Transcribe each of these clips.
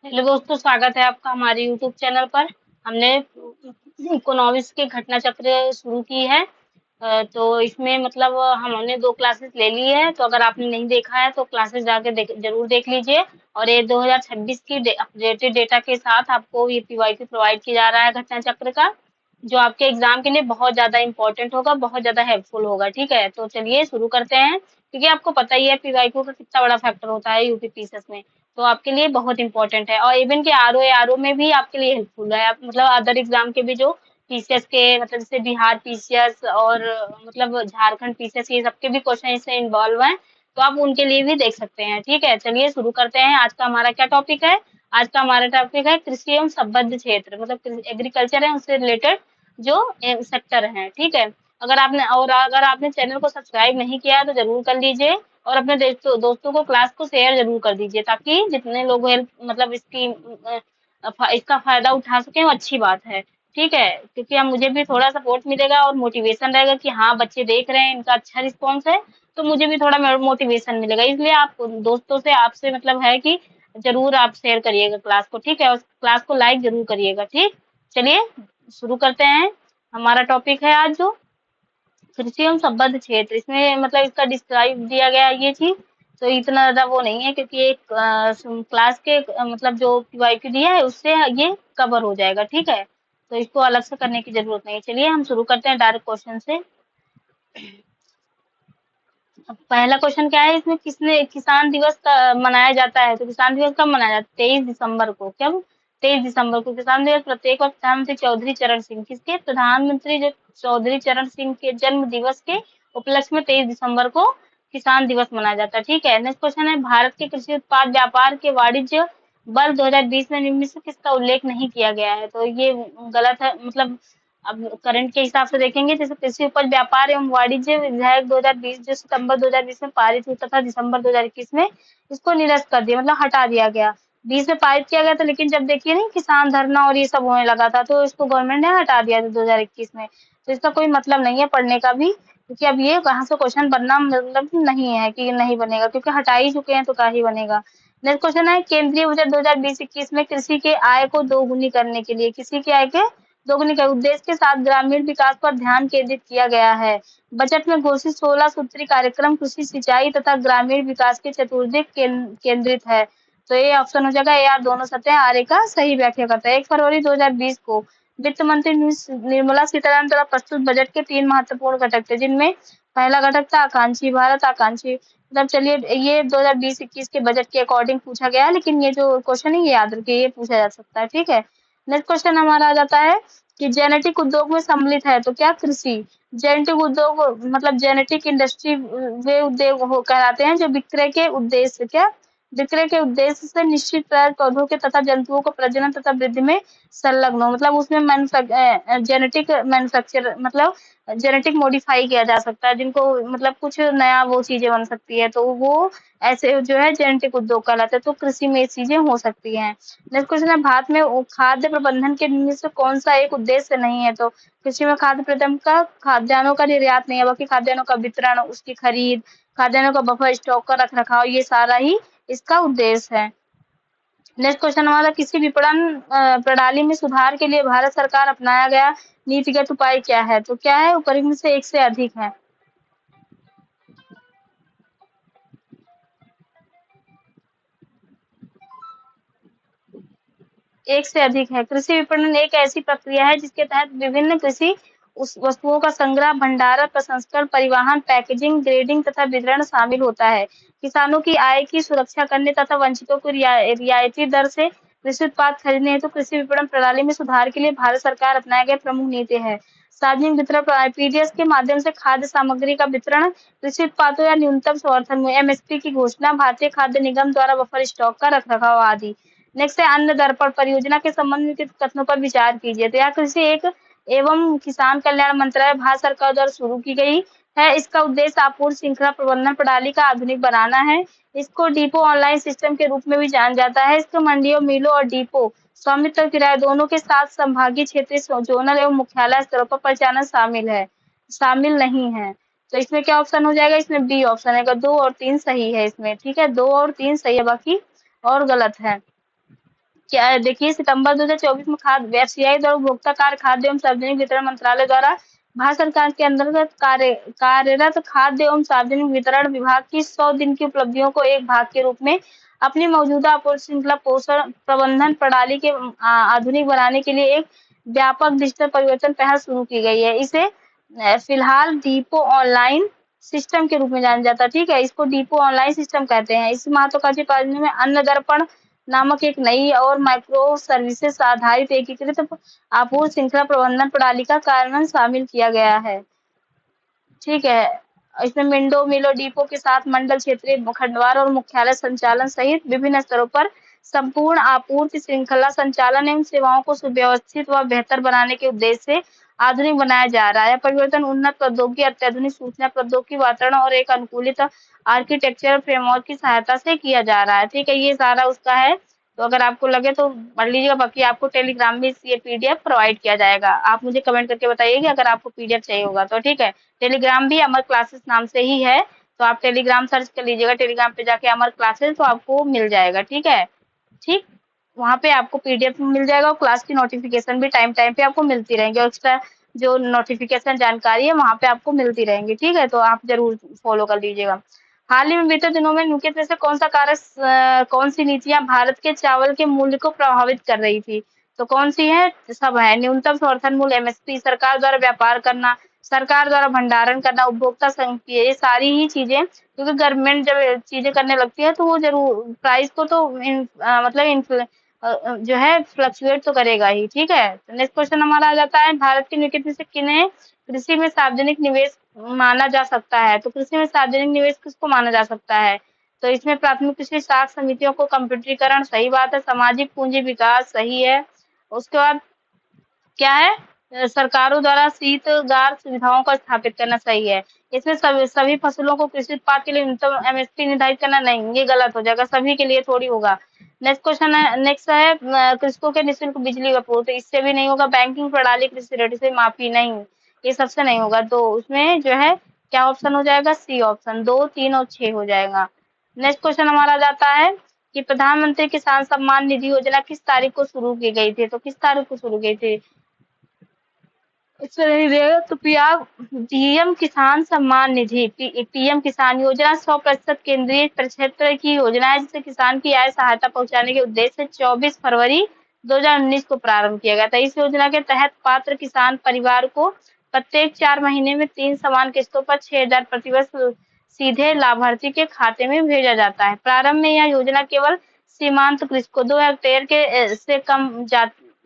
Hello दोस्तों, स्वागत है आपका हमारे यूट्यूब चैनल पर। हमने इकोनॉमिक्स के घटना चक्र शुरू की है। तो इसमें मतलब हमने 2 क्लासेस ले ली है। तो अगर आपने नहीं देखा है तो क्लासेस जाके जरूर देख लीजिए। और ये 2026 की अपडेटेड डेटा के साथ आपको ये पीवाईक्यू प्रोवाइड किया जा रहा है घटना चक्र का, जो आपके एग्जाम के लिए बहुत ज्यादा इंपॉर्टेंट होगा, बहुत ज्यादा हेल्पफुल होगा। ठीक है, तो चलिए शुरू करते हैं। क्योंकि आपको पता ही है पीवाईक्यू का कितना बड़ा फैक्टर होता है यूपीपीसीएस में। तो आपके लिए बहुत इंपॉर्टेंट है, और इवन के आरओ में भी आपके लिए हेल्पफुल है। आप मतलब अदर एग्जाम के भी जो पीसीएस के मतलब जैसे बिहार पीसीएस और मतलब झारखंड पीसीएस, ये सबके भी क्वेश्चन इससे इन्वॉल्व हैं। तो आप उनके लिए भी देख सकते हैं। ठीक है, चलिए शुरू करते हैं। आज का हमारा क्या टॉपिक है? आज का हमारा टॉपिक है कृषि एवं संबद्ध क्षेत्र, मतलब एग्रीकल्चर है उससे रिलेटेड जो सेक्टर है। ठीक है, अगर आपने चैनल को सब्सक्राइब नहीं किया है तो जरूर कर लीजिए। और अपने दोस्तों को क्लास को शेयर जरूर कर दीजिए, ताकि जितने लोग हेल्प मतलब इसका फायदा उठा सके, वो अच्छी बात है। ठीक है, क्योंकि हम मुझे भी थोड़ा सपोर्ट मिलेगा और मोटिवेशन रहेगा कि हाँ बच्चे देख रहे हैं, इनका अच्छा रिस्पॉन्स है। तो मुझे भी थोड़ा मोटिवेशन मिलेगा। इसलिए आप दोस्तों से आपसे मतलब है कि जरूर आप शेयर करिएगा क्लास को। ठीक है, उस क्लास को लाइक जरूर करिएगा। ठीक, चलिए शुरू करते हैं। हमारा टॉपिक है आज जो कृषि एवं संबद्ध क्षेत्र, इसमें मतलब इसका डिस्क्राइब दिया गया है ये चीज। तो इतना ज्यादा वो नहीं है, क्योंकि एक क्लास के मतलब जो पीवाईक्यू दिया है उससे ये कवर हो जाएगा। ठीक है, तो इसको अलग से करने की जरूरत नहीं है। चलिए हम शुरू करते हैं डायरेक्ट क्वेश्चन से। अब पहला क्वेश्चन क्या है इसमें, किसने किसान दिवस का मनाया जाता है? तो किसान दिवस कब मनाया जाता है? 23 दिसंबर को। कब? 23 दिसंबर को किसान दिवस प्रत्येक वर्ष प्रधानमंत्री चौधरी चरण सिंह, किसके प्रधानमंत्री जो चौधरी चरण सिंह के जन्म दिवस के उपलक्ष्य में 23 दिसंबर को किसान दिवस मनाया जाता है। ठीक है, नेक्स्ट क्वेश्चन है, भारत के कृषि उत्पाद व्यापार के वाणिज्य वर्ष 2020 में निम्न में से किसका उल्लेख नहीं किया गया है? तो ये गलत है। मतलब अब करंट के हिसाब से देखेंगे, जैसे कृषि उपज व्यापार एवं वाणिज्य विधेयक 2020 जो सितंबर 2020 में पारित हुआ था, दिसंबर 2021 में इसको निरस्त कर दिया, मतलब हटा दिया गया। 20 में पारित किया गया था, लेकिन जब देखिए नहीं किसान धरना और ये सब होने लगा था, तो इसको गवर्नमेंट ने हटा दिया था 2021 में। तो इसका कोई मतलब नहीं है पढ़ने का भी, क्योंकि अब ये कहाँ से क्वेश्चन बनना मतलब नहीं है कि नहीं बनेगा, क्योंकि हटा ही चुके हैं तो क्या ही बनेगा। नेक्स्ट क्वेश्चन है, केंद्रीय बजट 2020-21 में कृषि के आय को दोगुनी करने के लिए, किसी की आय के दोगुनी के उद्देश्य के साथ ग्रामीण विकास पर ध्यान केंद्रित किया गया है। बजट में घोषित 16 सूत्री कार्यक्रम कृषि सिंचाई तथा ग्रामीण विकास के चतुर्दिक केंद्रित है। तो ये ऑप्शन हो जाएगा ए आर, दोनों सतह आर ए का सही व्याख्या करता है। 1 फरवरी 2020 को वित्त मंत्री निर्मला सीतारमण द्वारा प्रस्तुत बजट के 3 महत्वपूर्ण घटक थे, जिनमें पहला घटक था आकांक्षी भारत। आकांक्षी मतलब चलिए ये 2020-21 के बजट के अकॉर्डिंग पूछा गया है, लेकिन ये जो क्वेश्चन है ये याद रखिए, ये पूछा जा सकता है। ठीक है, नेक्स्ट क्वेश्चन हमारा आ जाता है कि जेनेटिक उद्योग में सम्मिलित है, तो क्या कृषि? जेनेटिक उद्योग मतलब जेनेटिक इंडस्ट्री वे उद्योग कहलाते हैं जो विक्रय के उद्देश्य क्या विक्रय के उद्देश्य से निश्चित प्रकार पौधों के तथा जंतुओं को प्रजनन तथा वृद्धि में संलग्न हो, मतलब उसमें जेनेटिक मैन्युफैक्चर मतलब जेनेटिक मॉडिफाई किया जा सकता है, जिनको मतलब कुछ नया वो चीजें बन सकती है, तो वो ऐसे जो है जेनेटिक उद्योग कहलाते हैं। तो कृषि में ये चीजें हो सकती हैं। नेक्स्ट क्वेश्चन है, भारत में खाद्य प्रबंधन के निम्न से कौन सा एक उद्देश्य नहीं है? तो कृषि में खाद्य प्रबंधन का खाद्यान्नों का निर्यात नहीं है, बल्कि खाद्यान्नों का वितरण, उसकी खरीद, खाद्यान्नों का बफर स्टॉक का रख रखाव, ये सारा ही इसका उद्देश्य है। नेक्स्ट क्वेश्चन हमारा, किसी विपणन प्रणाली में सुधार के लिए भारत सरकार अपनाया गया नीतिगत उपाय क्या है? तो क्या है? ऊपर में से एक से अधिक है। एक से अधिक है। कृषि विपणन एक ऐसी प्रक्रिया है जिसके तहत विभिन्न कृषि उस वस्तुओं का संग्रह, भंडारण, प्रसंस्करण, परिवहन, पैकेजिंग, ग्रेडिंग तथा वितरण शामिल होता है। किसानों की आय की सुरक्षा करने तथा वंचितों को रियायती दर से कृषि उत्पाद खरीदने हेतु कृषि विपणन प्रणाली में सुधार के लिए भारत सरकार अपनाए गए प्रमुख नीति है। सार्वजनिक वितरण प्रणाली पीडीएस के माध्यम से खाद्य सामग्री का वितरण, कृषि उत्पादों या न्यूनतम समर्थन मूल्य एमएसपी की घोषणा, भारतीय खाद्य निगम द्वारा बफर स्टॉक का रखरखाव आदि। नेक्स्ट है, अन्न दर्पण परियोजना के संबंध में किन कथनों पर विचार कीजिए? तो यह कृषि एक एवं किसान कल्याण मंत्रालय भारत सरकार द्वारा शुरू की गई है। इसका उद्देश्य आपूर्ति श्रृंखला प्रबंधन प्रणाली का आधुनिक बनाना है। इसको डिपो ऑनलाइन सिस्टम के रूप में भी जाना जाता है। इसके मंडियों, मिलों और डिपो स्वामित्व और किराए दोनों के साथ संभागीय क्षेत्रीय, जोनल एवं मुख्यालय स्तरों पर परिचालन शामिल नहीं है। तो इसमें क्या ऑप्शन हो जाएगा? इसमें बी ऑप्शन है, 2 और 3 सही है इसमें। ठीक है, 2 और 3 सही है, बाकी और गलत है। क्या देखिए, सितंबर 2024 में खाद्य एफसीआई द्वारा उपभोक्ता कार्य, खाद्य एवं सार्वजनिक वितरण मंत्रालय द्वारा भारत सरकार के अंतर्गत कार्यरत खाद्य एवं सार्वजनिक वितरण विभाग की 100 दिन की उपलब्धियों को एक भाग के रूप में अपनी मौजूदा आपूर्ति श्रृंखला पोषण प्रबंधन प्रणाली के आधुनिक बनाने के लिए एक व्यापक डिजिटल परिवर्तन पहल शुरू की गई है। इसे फिलहाल डिपो ऑनलाइन सिस्टम के रूप में जाना जाता है। ठीक है, इसको डिपो ऑनलाइन सिस्टम कहते हैं। इस महत्वाकांक्षी परियोजना में अन्न दर्पण नामक एक नई और माइक्रो सर्विसेज आधारित एकीकृत आपूर्ति श्रृंखला प्रबंधन प्रणाली का कार्यान्वयन शामिल किया गया है। ठीक है, इसमें मिंडो मिलो डिपो के साथ मंडल, क्षेत्रीय खंडवार और मुख्यालय संचालन सहित विभिन्न स्तरों पर संपूर्ण आपूर्ति श्रृंखला संचालन एवं सेवाओं को सुव्यवस्थित व बेहतर बनाने के उद्देश्य से आधुनिक बनाया जा रहा है। परिवर्तन उन्नत प्रौद्योगिकी, अत्याधुनिक सूचना प्रौद्योगिकी, वातावरण और एक अनुकूलित आर्किटेक्चर फ्रेमवर्क की सहायता से किया जा रहा है। ठीक है, ये सारा उसका है। तो अगर आपको लगे तो पढ़ लीजिएगा, बाकी आपको टेलीग्राम में ये पीडीएफ प्रोवाइड किया जाएगा। आप मुझे कमेंट करके बताइए कि अगर आपको पीडीएफ चाहिए होगा तो। ठीक है, टेलीग्राम भी अमर क्लासेस नाम से ही है, तो आप टेलीग्राम सर्च कर लीजिएगा, टेलीग्राम पे जाके अमर क्लासेस, तो आपको मिल जाएगा। ठीक है, ठीक, वहाँ पे आपको पीडीएफ मिल जाएगा और क्लास की नोटिफिकेशन भी टाइम टाइम पे आपको मिलती रहेंगी और एक्स्ट्रा जो नोटिफिकेशन जानकारी है वहाँ पे आपको मिलती रहेंगी। ठीक है, तो आप जरूर फॉलो कर लीजिएगा। हाल ही में बीते दिनों में निम्नलिखित में से कौन सा कार्य कौन सी नीतियां भारत के चावल के मूल्य को प्रभावित कर रही थी? तो कौन सी है? सब है। न्यूनतम समर्थन मूल्य एमएसपी, सरकार द्वारा व्यापार करना, सरकार द्वारा भंडारण करना, उपभोक्ता संघ की, ये सारी ही चीजें, क्योंकि गवर्नमेंट जब चीजें करने लगती है तो वो जरूर प्राइस को तो मतलब जो है फ्लक्चुएट तो करेगा ही। ठीक है, नेक्स्ट क्वेश्चन हमारा आ जाता है, भारत के निम्नलिखित में से किन्हें कृषि में सार्वजनिक निवेश माना जा सकता है? तो कृषि में सार्वजनिक निवेश किसको माना जा सकता है? तो इसमें प्राथमिक कृषि साख समितियों को कंप्यूटरीकरण, सही बात है। सामाजिक पूंजी विकास, सही है। उसके बाद क्या है? सरकारों द्वारा शीतगार सुविधाओं को स्थापित करना, सही है। इसमें सभी फसलों को कृषि उत्पाद के लिए न्यूनतम एमएसपी निर्धारित करना, नहीं, ये गलत हो जाएगा, सभी के लिए थोड़ी होगा। नेक्स्ट क्वेश्चन है, नेक्स्ट है कृषकों के निःशुल्क बिजली का पूर्ति, इससे भी नहीं होगा। बैंकिंग प्रणाली कृषि ऋण से माफी, नहीं, ये सबसे नहीं होगा। तो उसमें जो है क्या ऑप्शन हो जाएगा? सी ऑप्शन, 2, 3 और 6 हो जाएगा। नेक्स्ट क्वेश्चन हमारा जाता है कि प्रधानमंत्री किसान सम्मान निधि योजना किस तारीख को शुरू की गई थी? तो किस तारीख को शुरू की थी? इससे नहीं देगा तो पीएम किसान सम्मान निधि, पीएम किसान योजना 100% केंद्रीय क्षेत्र की योजना है, जिससे किसान की आय सहायता पहुंचाने के उद्देश्य से 24 फरवरी 2019 को प्रारंभ किया गया था। इस योजना के तहत पात्र किसान परिवार को प्रत्येक 4 महीने में 3 समान किस्तों पर 6,000 प्रतिवर्ष सीधे लाभार्थी के खाते में भेजा जाता है। प्रारंभ में यह योजना केवल सीमांत कृषकों, 2 हेक्टेयर के से कम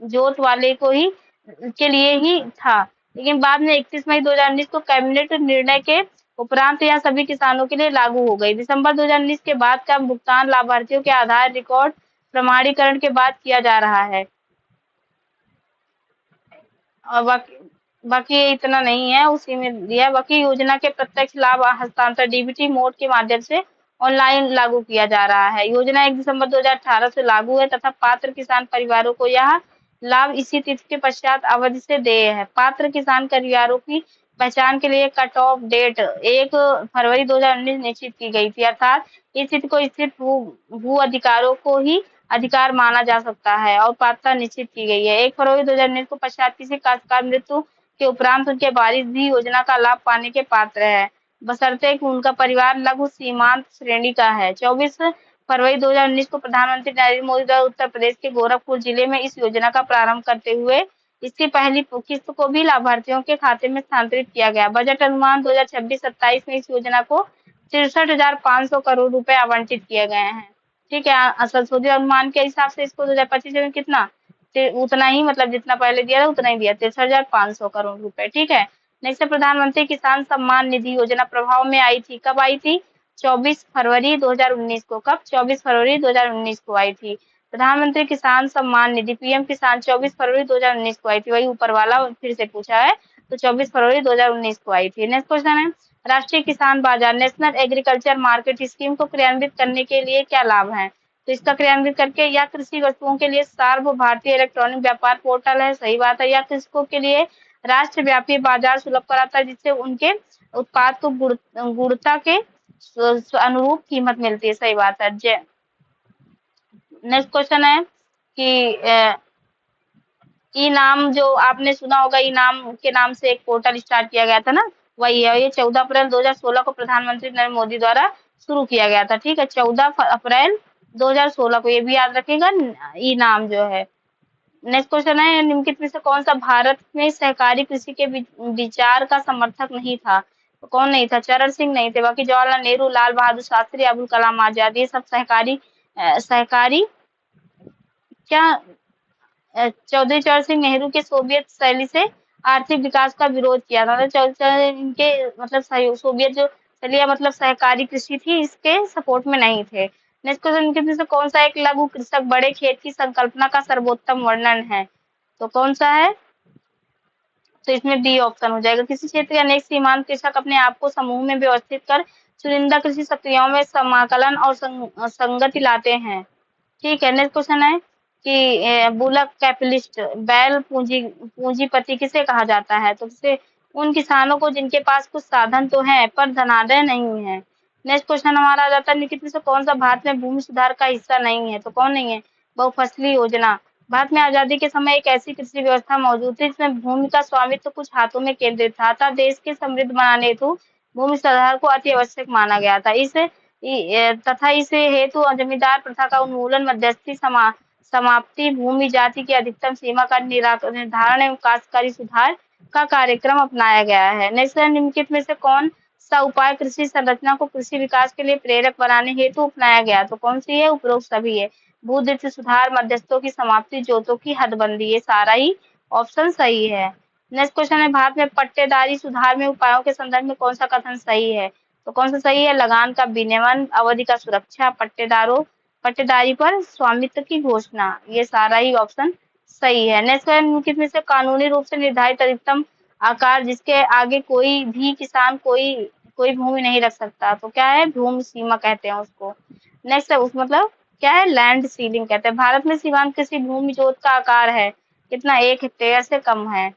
जोत वाले को ही के लिए ही था, लेकिन बाद में 31 मई 2019 को कैबिनेट निर्णय के उपरांत यह सभी किसानों के लिए लागू हो गई। दिसंबर 2019 के बाद का भुगतान लाभार्थियों के आधार रिकॉर्ड प्रमाणीकरण के बाद किया जा रहा है। और बाकी ये इतना नहीं है, उसी में दिया। बाकी योजना के प्रत्यक्ष लाभ हस्तांतरण डीबीटी मोड के माध्यम से ऑनलाइन लागू किया जा रहा है। योजना 1 दिसंबर 2018 से लागू है तथा पात्र किसान परिवारों को यह लाभ इसी तिथि के पश्चात अवधि से देय है। पात्र किसान परिवारों की पहचान के लिए कट ऑफ डेट 1 फरवरी 2019 निश्चित की गई थी, अर्थात इस तिथि को स्थित भू अधिकारों को ही अधिकार माना जा सकता है और पात्रता निश्चित की गई है। 1 फरवरी 2019 को पश्चात किसी काश्तकार मृत्यु के उपरांत उनके वारिस भी योजना का लाभ पाने के पात्र है, बशर्ते कि उनका परिवार लघु सीमांत श्रेणी का है। 24 फरवरी 2019 को प्रधानमंत्री नरेंद्र मोदी द्वारा उत्तर प्रदेश के गोरखपुर जिले में इस योजना का प्रारंभ करते हुए इसकी पहली किस्त को भी लाभार्थियों के खाते में स्थानांतरित किया गया। बजट अनुमान 2026-27 में इस योजना को 63,500 करोड़ रुपए आवंटित किए गए हैं। ठीक है, संशोधित अनुमान के हिसाब से इसको 2025 में कितना, उतना ही, मतलब जितना पहले दिया था उतना ही दिया, 63,500 करोड़ रुपए। ठीक है, नेक्स्ट प्रधानमंत्री किसान सम्मान निधि योजना प्रभाव में आई थी, कब आई थी? 24 फरवरी 2019 को। कब? 24 फरवरी 2019 को आई थी। प्रधानमंत्री किसान सम्मान निधि पीएम किसान 24 फरवरी 2019 को आई थी, वही ऊपर वाला फिर से पूछा है, तो 24 फरवरी 2019 को आई थी। नेक्स्ट क्वेश्चन है, राष्ट्रीय किसान बाजार नेशनल एग्रीकल्चर मार्केट स्कीम को क्रियान्वित करने के लिए क्या लाभ है? तो इसका क्रियान्वित करके यह कृषि वस्तुओं के लिए सार्व भारतीय इलेक्ट्रॉनिक व्यापार पोर्टल है, सही बात है। यह कृषकों के लिए राष्ट्रव्यापी बाजार सुलभ कराता है, जिससे उनके उत्पाद को गुणवत्ता के अनुरूप कीमत मिलती है, सही बात है। नेक्स्ट क्वेश्चन है कि ई नाम जो आपने सुना होगा, ई नाम के नाम से एक पोर्टल स्टार्ट किया गया था ना, वही है। ये 14 अप्रैल 2016 को प्रधानमंत्री नरेंद्र मोदी द्वारा शुरू किया गया था। ठीक है, 14 अप्रैल 2016 को, ये भी याद रखिएगा, ई नाम जो है। नेक्स्ट क्वेश्चन है, निम्नलिखित में से कौन सा भारत में सहकारी कृषि के विचार का समर्थक नहीं था? तो कौन नहीं था? चरण सिंह नहीं थे, बाकी जवाहरलाल नेहरू, लाल बहादुर शास्त्री, अबुल कलाम आजाद, ये सब सहकारी क्या चौधरी चरण सिंह नेहरू के सोवियत शैली से आर्थिक विकास का विरोध किया था। मतलब इनके मतलब सोवियत जो शैली मतलब सहकारी कृषि थी, इसके सपोर्ट में नहीं थे। नेक्स्ट क्वेश्चन, इनके में से कौन सा एक लघु कृषक बड़े खेत की संकल्पना का सर्वोत्तम वर्णन है? तो कौन सा है? तो इसमें बी ऑप्शन हो जाएगा। किसी क्षेत्र के अनेक सीमांत कृषक अपने आप को समूह में व्यवस्थित कर चुनिंदा कृषि प्रक्रियाओं में समाकलन और संगति लाते हैं। ठीक है, नेक्स्ट क्वेश्चन है कि बुलक कैपिटलिस्ट बैल पूंजीपति किसे कहा जाता है? तो किसे? उन किसानों को जिनके पास कुछ साधन तो हैं पर धनाढ्य नहीं है। नेक्स्ट क्वेश्चन हमारा आ जाता है, निम्नलिखित में से कौन सा भारत में भूमि सुधार का हिस्सा नहीं है? तो कौन नहीं है? बहुफसली योजना। भारत में आजादी के समय एक ऐसी कृषि व्यवस्था मौजूद थी जिसमें भूमि का स्वामित्व कुछ हाथों में केंद्रित था, अतः देश के समृद्ध बनाने हेतु भूमि सुधार को अति आवश्यक माना गया था। तथा इस हेतु जमींदार प्रथा का उन्मूलन, मध्यस्थी समाप्ति, भूमि जाति की अधिकतम सीमा का निर्धारण एवं काश्तकारी सुधार का कार्यक्रम अपनाया गया है। नेक्स्ट, निम्नलिखित में से कौन सा उपाय कृषि संरचना को कृषि विकास के लिए प्रेरक बनाने हेतु अपनाया गया? तो कौन सी है? उपरोक्त सभी है। भूदित्य सुधार, मध्यस्थों की समाप्ति, जोतों की हदबंदी, ये सारा ही ऑप्शन सही है। नेक्स्ट क्वेश्चन है, भारत में पट्टेदारी सुधार में उपायों के संदर्भ में कौन सा कथन सही है? तो कौन सा सही है? लगान का विनियमन, अवधि का सुरक्षा, पट्टेदारी पर स्वामित्व की घोषणा, ये सारा ही ऑप्शन सही है। नेक्स्ट निम्नलिखित में से कानूनी रूप से निर्धारित अधिकतम आकार जिसके आगे कोई भी किसान कोई भूमि नहीं रख सकता, तो क्या है? भूमि सीमा कहते हैं उसको। नेक्स्ट है उस मतलब क्या है? लैंड सीलिंग कहते हैं। भारत में सीमांत कृषि भूमि जोत का आकार है कितना? 1 हेक्टेयर से कम है।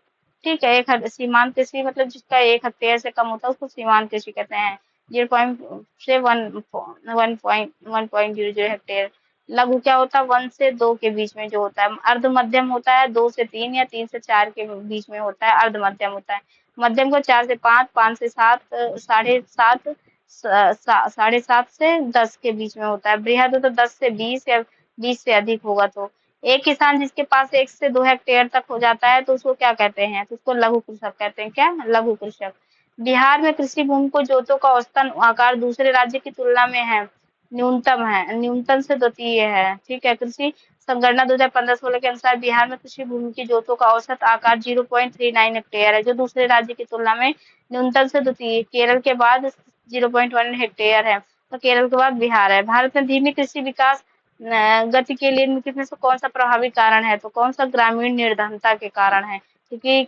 ठीक है, एक सीमांत कृषि मतलब जिसका 1 हेक्टेयर से कम होता है उसको सीमांत कृषि कहते हैं। 0 से 1.00 हेक्टेयर। लघु क्या होता है? 1 से 2 के बीच में जो होता है। अर्ध मध्यम होता है 2 से 3 या 3 से 4 के बीच में होता है, अर्ध मध्यम होता है। मध्यम को 4 से 5, 5 से 7, 7.5, 7.5 से 10 के बीच में होता है। बृहद तो 10 से 20 या 20 से अधिक होगा। तो एक किसान जिसके पास 1 से 2 हेक्टेयर तक हो जाता है तो उसको क्या कहते हैं? तो उसको लघु कृषक कहते हैं। क्या? लघु कृषक। बिहार में कृषि भूमि को जोतों का औसतन आकार दूसरे राज्य की तुलना में है न्यूनतम से द्वितीय है। ठीक है, कृषि संगणना 2015-16 के अनुसार बिहार में कृषि भूमि की जोतों का औसत आकार 0.39 हेक्टेयर है, जो दूसरे राज्य की तुलना में न्यूनतम से द्वितीय। केरल के बाद 0.1 हेक्टेयर है, तो केरल के बाद बिहार है। भारत में धीमी कृषि विकास गति के लिए निम्नलिखित में से कौन सा प्रभावी कारण है? तो कौन सा? ग्रामीण निर्धनता के कारण है, क्योंकि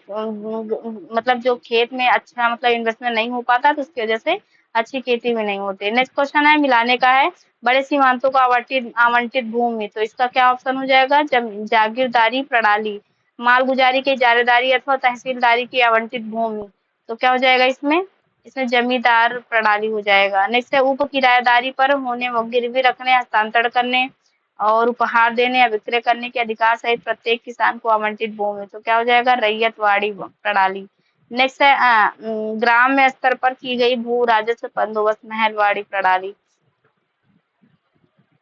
मतलब जो खेत में अच्छा मतलब इन्वेस्टमेंट नहीं हो पाता तो उसकी वजह से अच्छी खेती भी नहीं होती। नेक्स्ट क्वेश्चन है, मिलाने का है, बड़े सीमांतों को आवंटित भूमि, तो इसका क्या ऑप्शन हो जाएगा? जागीरदारी प्रणाली, मालगुजारी की इजारादारी अथवा तहसीलदारी की आवंटित भूमि, तो क्या हो जाएगा इसमें? इसमें जमींदार प्रणाली हो जाएगा। नेक्स्ट है, उप किराएदारी पर होने गिरवी रखने, हस्तांतरण करने और उपहार देने या विक्रय करने के अधिकार सहित प्रत्येक किसान को आवंटित भूमि, तो क्या हो जाएगा? रैयतवाड़ी प्रणाली। नेक्स्ट है ग्राम स्तर पर की गई भू राजस्व बंदोबस्त, महलवाड़ी प्रणाली।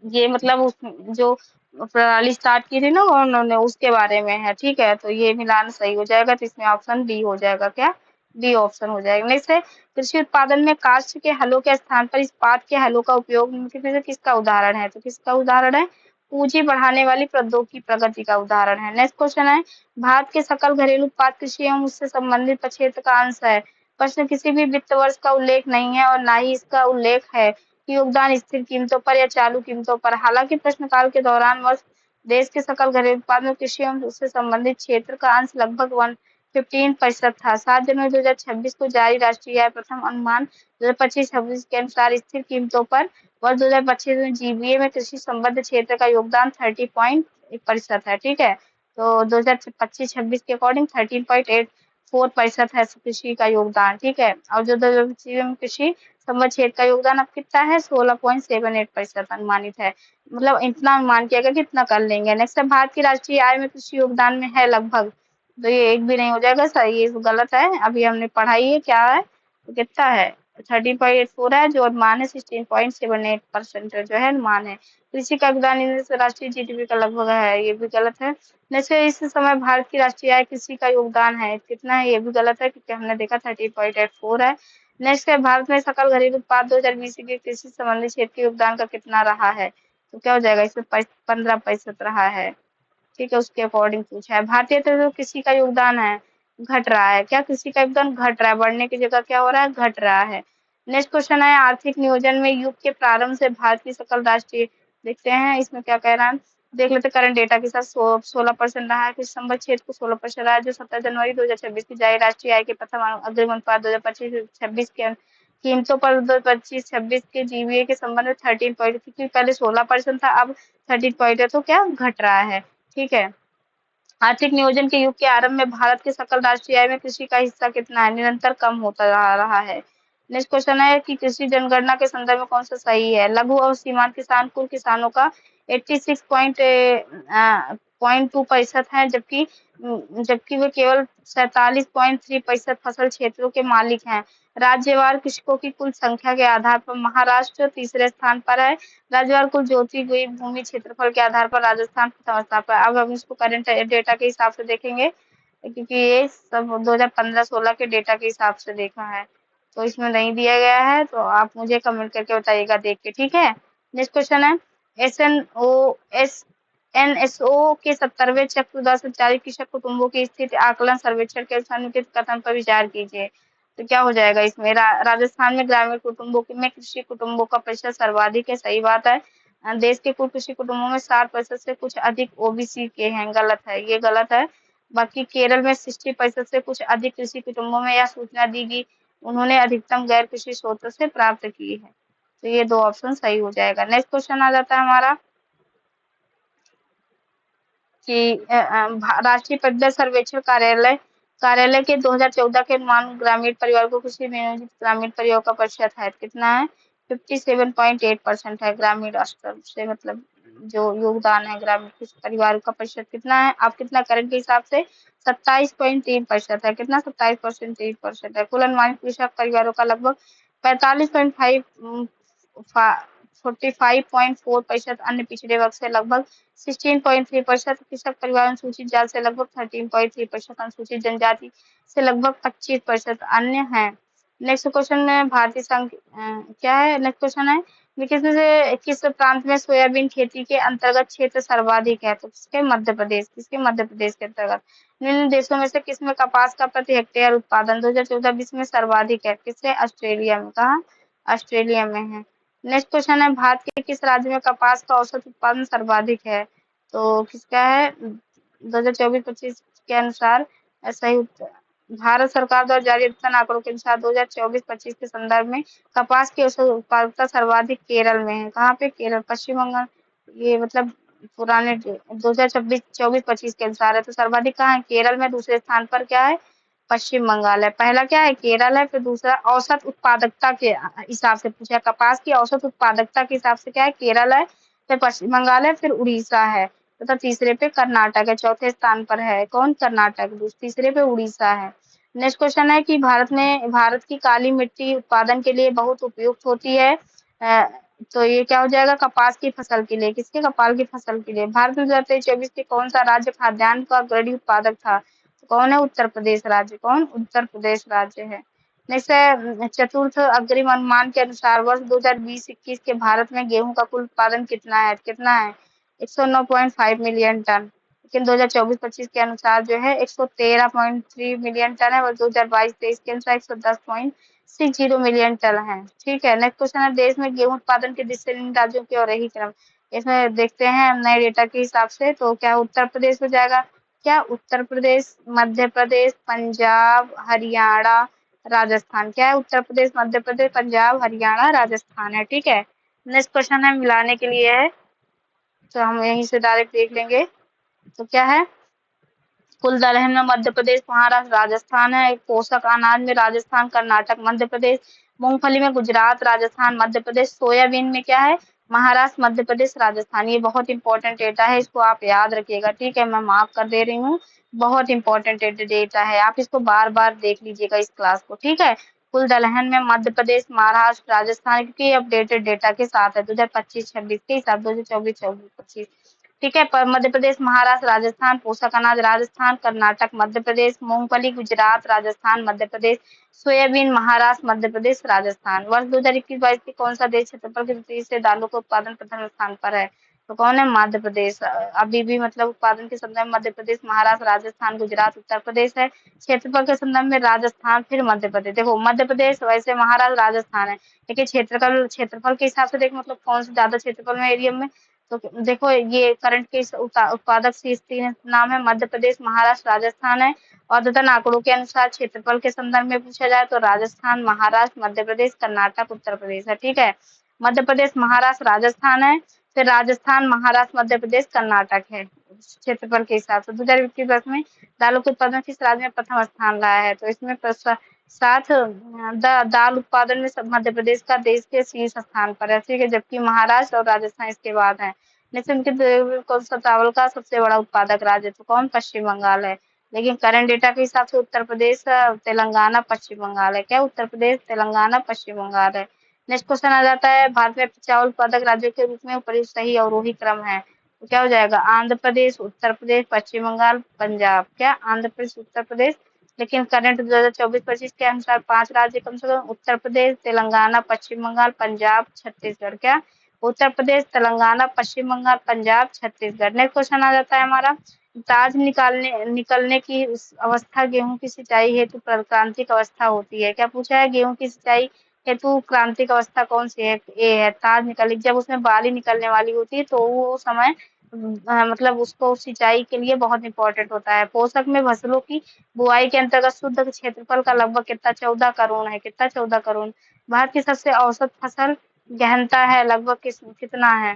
ये मतलब उस जो प्रणाली स्टार्ट की थी ना उन्होंने, उसके बारे में है। ठीक है, तो ये मिलान सही हो जाएगा, तो इसमें ऑप्शन डी हो जाएगा। क्या? डी ऑप्शन हो जाएगा। नेक्स्ट है, कृषि उत्पादन में काष्ठ के हलों के स्थान पर इस्पात के हलों का उपयोग निम्नलिखित में से किसका उदाहरण है? तो किसका उदाहरण है? पूंजी बढ़ाने वाली प्रौद्योगिकी प्रगति का उदाहरण है। नेक्स्ट क्वेश्चन है, भारत के सकल घरेलू उत्पाद कृषि एवं उससे संबंधित क्षेत्र का अंश है। प्रश्न किसी भी वित्त वर्ष का उल्लेख नहीं है और ना ही इसका उल्लेख है कि योगदान स्थिर कीमतों पर या चालू कीमतों पर। हालांकि प्रश्नकाल के दौरान वर्ष देश के सकल घरेलू उत्पाद में कृषि एवं उससे संबंधित क्षेत्र का अंश लगभग 15% था। 7 जनवरी 2026 को जारी राष्ट्रीय आय प्रथम अनुमान 2025-26 के अनुसार स्थिर कीमतों पर वर्ष 2025 में जीबीए में कृषि संबद्ध क्षेत्र का योगदान 30% है। ठीक है, तो 2025-26 के अकॉर्डिंग 13.8 4% है कृषि का योगदान, ठीक है। और जो WCB में कृषि संबद्ध क्षेत्र का योगदान अब कितना है, 16.78% अनुमानित है। मतलब इतना अनुमान किया गया कि इतना कर लेंगे। नेक्स्ट है भारत की राष्ट्रीय आय में कृषि योगदान में है लगभग, तो ये एक भी नहीं हो जाएगा सही, ये गलत है। अभी हमने पढ़ाई है क्या है, तो कितना है 13.84 है, जो अनुमान है 16.78% जो है अनुमान है। कृषि का योगदान राष्ट्रीय GDP का लगभग है, ये भी गलत है। जैसे इस समय भारत की राष्ट्रीय आय कृषि का योगदान है कितना है, ये भी गलत है क्योंकि हमने देखा 13.84 है। नेक्स्ट है भारत में सकल घरेलू उत्पाद 2020 के कृषि संबंधी क्षेत्र के योगदान का कितना रहा है, तो क्या हो जाएगा इसमें 15% रहा है, ठीक है। उसके अकॉर्डिंग पूछा है। भारतीय तो कृषि का योगदान है घट रहा है, क्या कृषि का योगदान घट रहा है, बढ़ने की जगह क्या हो रहा है, घट रहा है। नेक्स्ट क्वेश्चन है आर्थिक नियोजन में युग के प्रारंभ से भारत की सकल राष्ट्रीय, देखते हैं इसमें क्या कह रहा है, देख लेते करंट डेटा के साथ 16% रहा है, कृषि संबद्ध क्षेत्र को 16% रहा है, जो 17 जनवरी 2026 की जारी राष्ट्रीय आय के प्रथम अग्रिम अनुपात 2025-26 के कीमतों पर 2025-26 के GVA के संबंध में 13 पॉइंट, क्योंकि पहले 16% था, अब 13 पॉइंट है, तो क्या घट रहा है, ठीक है। आर्थिक नियोजन के युग के आरंभ में भारत के सकल राष्ट्रीय आय में कृषि का हिस्सा कितना है, निरंतर कम होता रहा है। नेक्स्ट क्वेश्चन है कि कृषि जनगणना के संदर्भ में कौन सा सही है, लघु और सीमांत किसान कुल किसानों का 86.2% है, जबकि वे केवल 47.3% फसल क्षेत्रों के मालिक हैं। राज्यवार कृषकों की कुल संख्या के आधार पर महाराष्ट्र तीसरे स्थान पर है। राज्यवार कुल जोती हुई भूमि क्षेत्रफल के आधार पर राजस्थान प्रथम स्थान पर। अब हम इसको करंट डेटा के हिसाब से देखेंगे, क्योंकि ये सब 2015-16 के डेटा के हिसाब से देखा है, तो इसमें नहीं दिया गया है, तो आप मुझे कमेंट करके बताइएगा देख के, ठीक है। नेक्स्ट क्वेश्चन है NSO के 70वें चक्र 2040 कृषक कुटुंबों की स्थिति आकलन सर्वेक्षण के निम्नलिखित कथन पर विचार कीजिए, तो क्या हो जाएगा इसमें, राजस्थान में ग्रामीण कुटुंबों में कृषि कुटुंबों का प्रतिशत सर्वाधिक है, सही बात है। देश के कुल कृषि कुटुंबों में 60% से कुछ अधिक OBC के हैं, गलत है, ये गलत है। बाकी केरल में 60% से कुछ अधिक कृषि कुटुंबों में यह सूचना दी गई, उन्होंने अधिकतम गैर कृषि स्रोतों से प्राप्त की है, तो ये दो ऑप्शन सही हो जाएगा। नेक्स्ट क्वेश्चन आ जाता है हमारा कि राष्ट्रीय पशुधन सर्वेक्षण कार्यालय कार्यालय के 2014 के अनुमान ग्रामीण परिवार को कृषि में नियोजित ग्रामीण परिवार का प्रतिशत है कितना है, 57.8% है ग्रामीण स्तर से, मतलब जो योगदान है ग्रामीण परिवार का प्रतिशत कितना है, आप कितना करंट के हिसाब से 27.3% है, कितना 27.3% है। कुल अनुमानित कृषक परिवारों का लगभग 45.4% अन्य पिछड़े वर्ग से, लगभग 16.3% कृषक परिवार अनुसूचित जाति से, लगभग 13.3% अनुसूचित जनजाति से, लगभग 25% अन्य हैं। नेक्स्ट क्वेश्चन में भारतीय संघ क्या है, नेक्स्ट क्वेश्चन है किस प्रांत में सोयाबीन खेती के अंतर्गत क्षेत्र सर्वाधिक है, तो किसके मध्य प्रदेश के अंतर्गत। निम्न देशों में से किसमें कपास का प्रति हेक्टेयर उत्पादन 2014-20 में सर्वाधिक है, किससे, ऑस्ट्रेलिया में, कहा, ऑस्ट्रेलिया में है। नेक्स्ट क्वेश्चन है भारत के किस राज्य में कपास का औसत उत्पादन सर्वाधिक है, तो किसका है, 2024-25 के अनुसार सही उत्तर, भारत सरकार द्वारा जारी अद्यतन आंकड़ों के अनुसार 2024-25 के संदर्भ में कपास की औसत उत्पादकता सर्वाधिक केरल में है, कहाँ पे, केरल, पश्चिम बंगाल, ये मतलब पुराने 2024-25 के अनुसार है, तो सर्वाधिक कहाँ है, केरल में। दूसरे स्थान पर क्या है, पश्चिम बंगाल है। पहला क्या है, केरल है, फिर दूसरा औसत उत्पादकता के हिसाब से पूछा, कपास की औसत उत्पादकता के हिसाब से क्या है, केरल है, फिर पश्चिम बंगाल है, फिर उड़ीसा है, तथा तीसरे पे कर्नाटक है, चौथे स्थान पर है कौन, कर्नाटक, तीसरे पे उड़ीसा है। नेक्स्ट क्वेश्चन है कि भारत की काली मिट्टी उत्पादन के लिए बहुत उपयुक्त होती है, तो ये क्या हो जाएगा, कपास की फसल के लिए, किसके, कपास की फसल के लिए। भारत में 2023-24 के कौन सा राज्य खाद्यान्न का अग्रणी उत्पादक था, तो कौन है, उत्तर प्रदेश राज्य, कौन, उत्तर प्रदेश राज्य है। नेक्स्ट है चतुर्थ अग्रिम अनुमान के अनुसार वर्ष 2020-21 के भारत में गेहूं का कुल उत्पादन कितना है 109.5 मिलियन टन, लेकिन 2024-25 के अनुसार जो है 113.3 मिलियन टन है, और 2022-23 के अनुसार 110.60 मिलियन टन है, ठीक है। नेक्स्ट क्वेश्चन है देश में गेहूं उत्पादन के दिशा इन राज्यों की और रही क्रम, इसमें देखते हैं नए डेटा के हिसाब से, तो क्या उत्तर प्रदेश हो जाएगा, क्या, उत्तर प्रदेश, मध्य प्रदेश, पंजाब, हरियाणा, राजस्थान, क्या है, उत्तर प्रदेश, मध्य प्रदेश, पंजाब, हरियाणा, राजस्थान है, ठीक है। नेक्स्ट क्वेश्चन है मिलाने के लिए है, तो हम यहीं से डायरेक्ट देख लेंगे, तो क्या है, कुल दलहन में मध्य प्रदेश, महाराष्ट्र, राजस्थान है। पोषक अनाज में राजस्थान, कर्नाटक, मध्य प्रदेश। मूंगफली में गुजरात, राजस्थान, मध्य प्रदेश। सोयाबीन में क्या है, महाराष्ट्र, मध्य प्रदेश, राजस्थान। ये बहुत इंपॉर्टेंट डेटा है, इसको आप याद रखिएगा, ठीक है। मैं मार्क कर दे रही हूँ, बहुत इंपॉर्टेंट डेटा है, आप इसको बार बार देख लीजिएगा इस क्लास को, ठीक है। कुल दलहन में मध्य प्रदेश, महाराष्ट्र, राजस्थान, क्योंकि अपडेटेड डेटा के साथ है 2025-26 के हिसाब 2024-24-25, ठीक है। पर मध्य प्रदेश, महाराष्ट्र, राजस्थान। पोषक अनाज राजस्थान, कर्नाटक, मध्य प्रदेश। मूंगफली गुजरात, राजस्थान, मध्य प्रदेश। सोयाबीन महाराष्ट्र, मध्य प्रदेश, राजस्थान। वर्ष 2021-22 के कौन सा देश क्षेत्रफल की दृष्टि से दालों का उत्पादन प्रथम स्थान पर है, तो कौन है, मध्य प्रदेश। अभी भी मतलब उत्पादन के संदर्भ में मध्य प्रदेश, महाराष्ट्र, राजस्थान, गुजरात, उत्तर प्रदेश है। क्षेत्रफल के संदर्भ में राजस्थान, फिर मध्य प्रदेश। देखो मध्य प्रदेश, वैसे महाराष्ट्र, राजस्थान है, लेकिन क्षेत्रफल के हिसाब से देख मतलब कौन सा ज्यादा क्षेत्रफल में एरिया में, तो देखो ये करंट के उत्पादक शीर्ष तीन नाम है, मध्य प्रदेश, महाराष्ट्र, राजस्थान है। और अद्यतन आंकड़ों के अनुसार क्षेत्रफल के संदर्भ में पूछा जाए तो राजस्थान, महाराष्ट्र, मध्य प्रदेश, कर्नाटक, उत्तर प्रदेश है, ठीक है। मध्य प्रदेश, महाराष्ट्र, राजस्थान है, फिर राजस्थान, महाराष्ट्र, मध्य प्रदेश, कर्नाटक है क्षेत्रफल के हिसाब से। 2021 में दालों के उत्पादन किस राज्य में प्रथम स्थान रहा है, तो इसमें साथ दाल उत्पादन में मध्य प्रदेश का देश के शीर्ष स्थान पर है, ठीक है, जबकि महाराष्ट्र और राजस्थान इसके बाद है। लेकिन उनके कौन सा चावल का सबसे बड़ा उत्पादक राज्य, तो कौन, पश्चिम बंगाल है। लेकिन करंट डेटा के हिसाब से उत्तर प्रदेश, तेलंगाना, पश्चिम बंगाल है, क्या उत्तर प्रदेश, तेलंगाना, पश्चिम बंगाल है। नेक्स्ट क्वेश्चन आ जाता है, भारत में चावल उत्पादक राज्यों के रूप में ऊपरी सही अवरोही क्रम है, तो क्या हो जाएगा, आंध्र प्रदेश, उत्तर प्रदेश, पश्चिम बंगाल, पंजाब। क्या आंध्र प्रदेश, उत्तर प्रदेश। लेकिन करंट 2024-25 के अनुसार 5 राज्य कम से कम, उत्तर प्रदेश, तेलंगाना, पश्चिम बंगाल, पंजाब, छत्तीसगढ़। क्या उत्तर प्रदेश, तेलंगाना, पश्चिम बंगाल, पंजाब, छत्तीसगढ़। नेक्स्ट क्वेश्चन आ जाता है हमारा, ताज निकलने की अवस्था गेहूं की सिंचाई हेतु प्रांतिक अवस्था होती है, क्या पूछा है, गेहूं की सिंचाई हेतु क्रांतिक अवस्था कौन सी है, ए है ताज निकलने, जब उसमें बाली निकलने वाली होती है तो वो समय मतलब उसको सिंचाई के लिए बहुत इंपॉर्टेंट होता है। पोषक में फसलों की बुआई के अंतर्गत शुद्ध क्षेत्रफल का लगभग कितना, 14 करोड़ है, कितना 14 करोड़। भारत की सबसे औसत फसल गहनता है लगभग कितना है,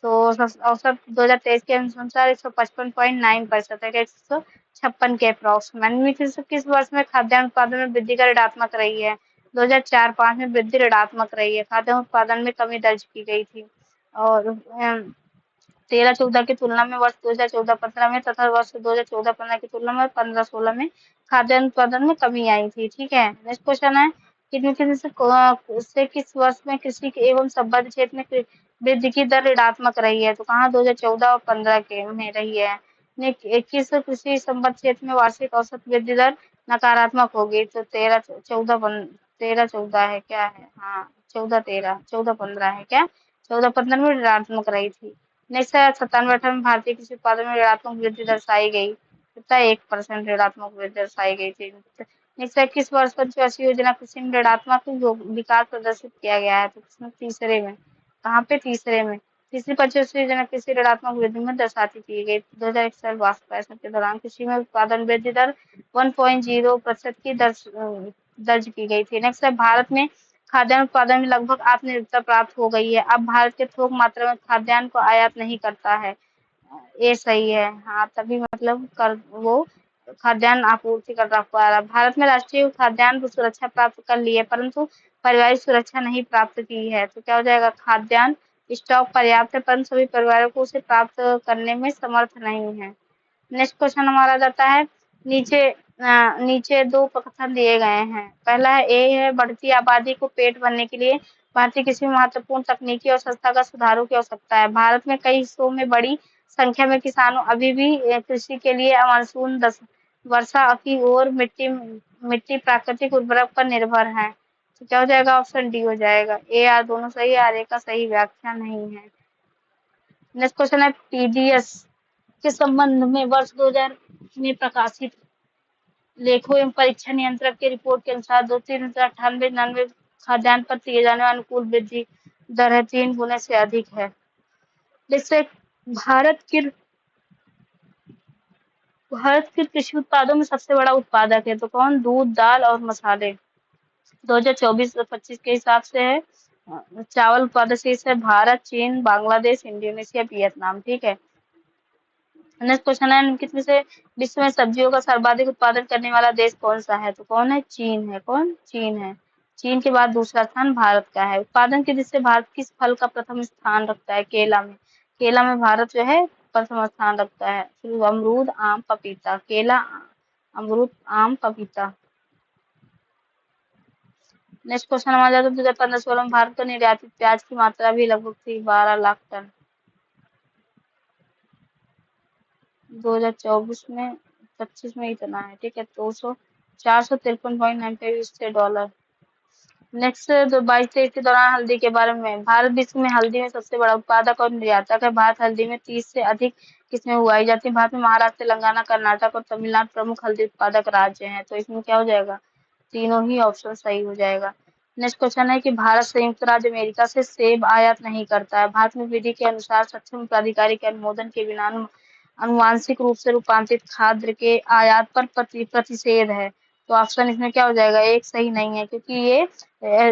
तो औसत 2023 के अनुसार 155.9% है, 156 के अप्रॉक्स। निम्नलिखित किस वर्ष में खाद्यान्न उत्पादन में वृद्धि का ऋणात्मक रही है, 2004-5 में वृद्धि ऋणात्मक रही है, खाद्यान्न उत्पादन में कमी दर्ज की गई थी। और 13-14 की तुलना में वर्ष 2014-15 में तथा वर्ष 2014-15 की तुलना में 15-16 में खाद्यान्न उत्पादन में कमी आई थी, ठीक है। नेक्स्ट क्वेश्चन है, से किस वर्ष में कृषि एवं संबद्ध क्षेत्र में वृद्धि की दर ऋणात्मक रही है, तो कहाँ 2014 और 15 के में रही है। किस कृषि संबद्ध क्षेत्र में वार्षिक औसत वृद्धि दर नकारात्मक होगी, तो 13-14 है, क्या है, हाँ 14-13, 14-15 है, क्या 14-15 में ऋणात्मक रही थी। नेक्स्ट है 97-98 में भारतीय कृषि उत्पादन में ऋणात्मक वृद्धि दर्शाई गई, कितना 1% ऋणात्मक वृद्धि दर्शाई गई थी। नेक्स्ट है किस वर्ष पंचवर्षीय योजना कृषि में ऋणात्मक विकास प्रदर्शित किया गया है, तो किसमें, तीसरे में, कहाँ पे, तीसरे में। तीसरी पंचवर्षीय योजना कृषि ऋणात्मक वृद्धि में दर्शाती की गई 2061-62 के दौरान कृषि में उत्पादन वृद्धि दर 1.0% की दर्ज की गई थी। नेक्स्ट है भारत में खाद्यान्न उत्पादन में लगभग आत्मनिर्भरता प्राप्त हो गई है, अब भारत के थोक मात्रा में खाद्यान्न को आयात नहीं करता है, ये सही है, हाँ तभी मतलब कर वो खाद्यान्न आपूर्ति कर पा रहा। भारत में राष्ट्रीय खाद्यान्न सुरक्षा प्राप्त कर ली है, परंतु पारिवारिक सुरक्षा नहीं प्राप्त की है, तो क्या हो जाएगा, खाद्यान्न स्टॉक पर्याप्त है परंतु सभी परिवारों को उसे प्राप्त करने में समर्थ नहीं है। नेक्स्ट क्वेश्चन हमारा जाता है, नीचे दो कथन दिए गए हैं। पहला है, ए है बढ़ती आबादी को पेट भरने के लिए भारतीय कृषि में महत्वपूर्ण तकनीकी और संस्थागत सुधारों की आवश्यकता है। भारत में कई हिस्सों में बड़ी संख्या में किसानों अभी भी कृषि के लिए मानसून वर्षा की ओर मिट्टी प्राकृतिक उर्वरक पर निर्भर है, तो क्या हो जाएगा, ऑप्शन डी हो जाएगा। ए आर दोनों सही है, आर ए का सही व्याख्या नहीं है। नेक्स्ट क्वेश्चन है, पीडीएस के संबंध में वर्ष 2000 में प्रकाशित लेखों एवं परीक्षा नियंत्रक के रिपोर्ट के अनुसार 2,398 खाद्यान्न पर दिए जाने वाली अनुकूल वृद्धि दर है 3 गुने से अधिक है, जिससे भारत के कृषि उत्पादों में सबसे बड़ा उत्पादक है, तो कौन, दूध, दाल और मसाले। 2024-25 के हिसाब से है, चावल उत्पादक शीर्ष है भारत, चीन, बांग्लादेश, इंडोनेशिया, वियतनाम, ठीक है। नेक्स्ट क्वेश्चन है, निम्नलिखित में से विश्व में सब्जियों का सर्वाधिक उत्पादन करने वाला देश कौन सा है? तो कौन है? चीन है। कौन? चीन है। चीन के बाद दूसरा स्थान भारत का है। उत्पादन की दृष्टि से भारत किस फल का प्रथम स्थान रखता है? केला में। केला में भारत जो है प्रथम स्थान रखता है। फिर अमरूद, आम, पपीता। केला, अमरूद, आम, पपीता। नेक्स्ट क्वेश्चन हमारा जाता है 2015-16 में भारत को निर्यातित प्याज की मात्रा भी लगभग थी 12 लाख टन। 2024 में 25 में इतना है, ठीक है। 453.95 नेक्स्ट, तो 22-23 के दौरान हल्दी के बारे में। भारत विश्व में हल्दी में सबसे बड़ा उत्पादक और निर्यातक है। भारत हल्दी में 30 से अधिक किस्में उगाई जाती है। भारत में महाराष्ट्र, तेलंगाना, कर्नाटक और तमिलनाडु प्रमुख हल्दी उत्पादक राज्य हैं। तो इसमें क्या हो जाएगा? तीनों ही ऑप्शन सही हो जाएगा। नेक्स्ट क्वेश्चन है कि भारत संयुक्त राज्य अमेरिका से सेब आयात नहीं करता है। भारत में विधि के अनुसार सक्षम प्राधिकारी के अनुमोदन के बिना अनुवांशिक रूप से रूपांतरित खाद्य के आयात पर प्रतिषेध है। तो ऑप्शन इसमें क्या हो जाएगा? एक सही नहीं है, क्योंकि ये